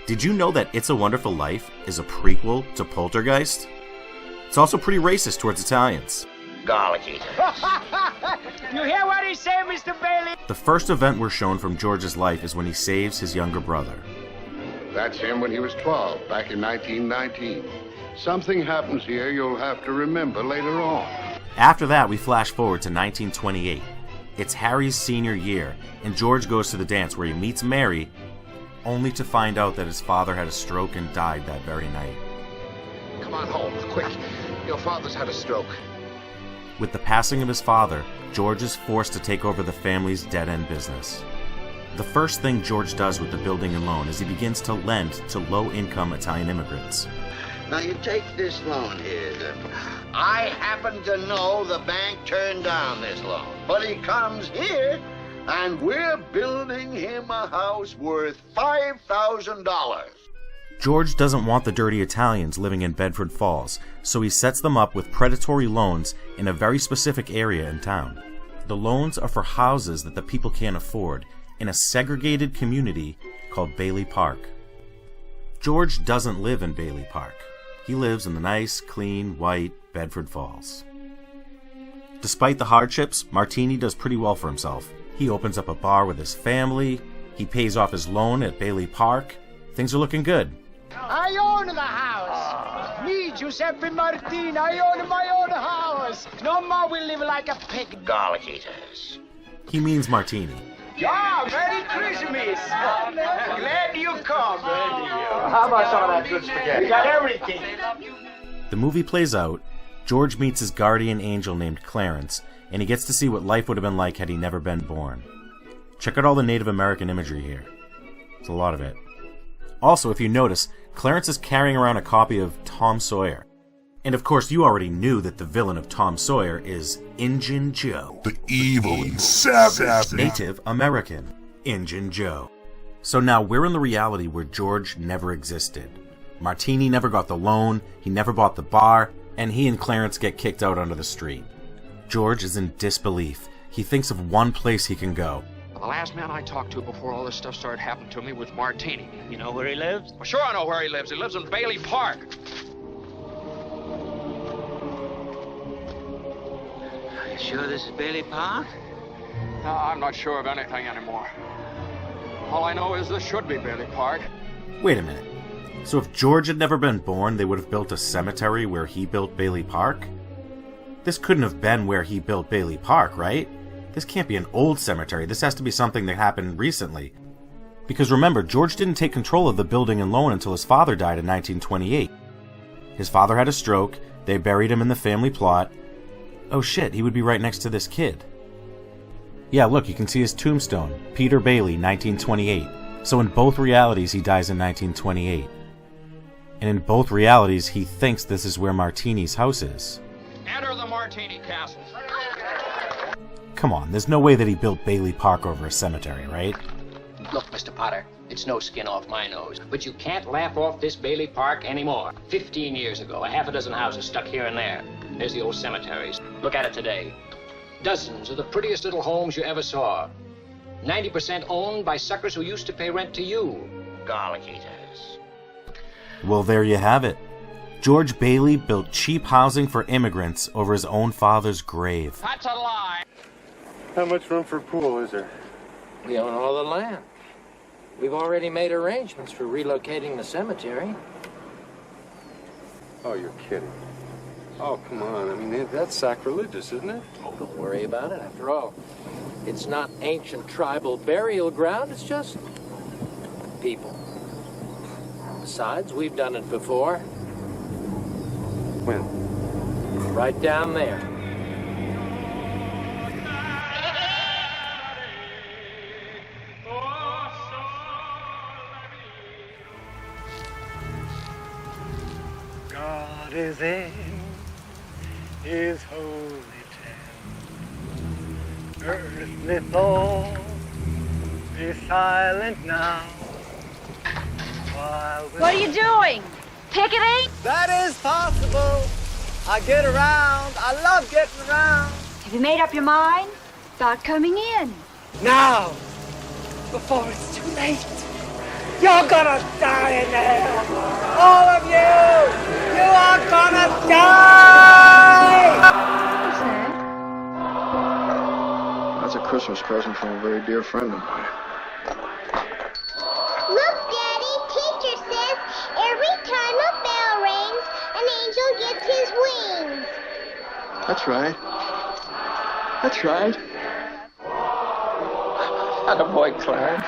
Did you know that It's a Wonderful Life is a prequel to Poltergeist? It's also pretty racist towards Italians. Garlic eater. You hear what he said, Mr. Bailey? The first event we're shown from George's life is when he saves his younger brother. That's him when he was 12, back in 1919. Something happens here you'll have to remember later on. After that, we flash forward to 1928. It's Harry's senior year, and George goes to the dance where he meets Mary, only to find out that his father had a stroke and died that very night. Come on home, quick. Your father's had a stroke. With the passing of his father, George is forced to take over the family's dead-end business. The first thing George does with the building and loan is he begins to lend to low-income Italian immigrants. Now you take this loan here. I happen to know the bank turned down this loan, but he comes here and we're building him a house worth $5,000. George doesn't want the dirty Italians living in Bedford Falls, so he sets them up with predatory loans in a very specific area in town. The loans are for houses that the people can't afford in a segregated community called Bailey Park. George doesn't live in Bailey Park. He lives in the nice, clean, white Bedford Falls. Despite the hardships, Martini does pretty well for himself. He opens up a bar with his family, he pays off his loan at Bailey Park. Things are looking good. I own the house. Me, Giuseppe Martini, I own my own house. No more we live like a pig. Garlic eaters. He means Martini. Yeah, Merry Christmas. Glad you come. How about some of that good spaghetti? We got everything. The movie plays out, George meets his guardian angel named Clarence, and he gets to see what life would have been like had he never been born. Check out all the Native American imagery here. It's a lot of it. Also, if you notice, Clarence is carrying around a copy of Tom Sawyer. And of course, you already knew that the villain of Tom Sawyer is Injun Joe. The evil and savage Native American, Injun Joe. So now we're in the reality where George never existed. Martini never got the loan, he never bought the bar, and he and Clarence get kicked out onto the street. George is in disbelief. He thinks of one place he can go. The last man I talked to before all this stuff started happening to me was Martini. You know where he lives? Well, sure I know where he lives. He lives in Bailey Park. Are you sure this is Bailey Park? No, I'm not sure of anything anymore. All I know is this should be Bailey Park. Wait a minute. So if George had never been born, they would have built a cemetery where he built Bailey Park? This couldn't have been where he built Bailey Park, right? This can't be an old cemetery. This has to be something that happened recently. Because remember, George didn't take control of the building and loan until his father died in 1928. His father had a stroke, they buried him in the family plot. Oh shit, he would be right next to this kid. Yeah, look, you can see his tombstone. Peter Bailey, 1928. So in both realities, he dies in 1928. And in both realities, he thinks this is where Martini's house is. Enter the Martini Castle. Come on, there's no way that he built Bailey Park over a cemetery, right? Look, Mr. Potter, it's no skin off my nose, but you can't laugh off this Bailey Park anymore. 15 years ago, a half a dozen houses stuck here and there. There's the old cemeteries. Look at it today. Dozens of the prettiest little homes you ever saw. 90% owned by suckers who used to pay rent to you. Garlic eaters. Well, there you have it. George Bailey built cheap housing for immigrants over his own father's grave. That's a lie. How much room for a pool is there? We own all the land. We've already made arrangements for relocating the cemetery. Oh, you're kidding. Oh, come on. I mean, that's sacrilegious, isn't it? Oh, don't worry about it. After all, it's not ancient tribal burial ground. It's just people. Besides, we've done it before. When? Right down there. God is in his holy tent. Earthly thoughts be silent now. What are you doing? Picketing? That is possible. I get around. I love getting around. Have you made up your mind about coming in? Now, before it's too late. You're gonna die in there! All of you! You are gonna die! What's that? That's a Christmas present from a very dear friend of mine. Look, Daddy, teacher says every time a bell rings, an angel gets his wings. That's right. That's right. Attaboy, Clarence.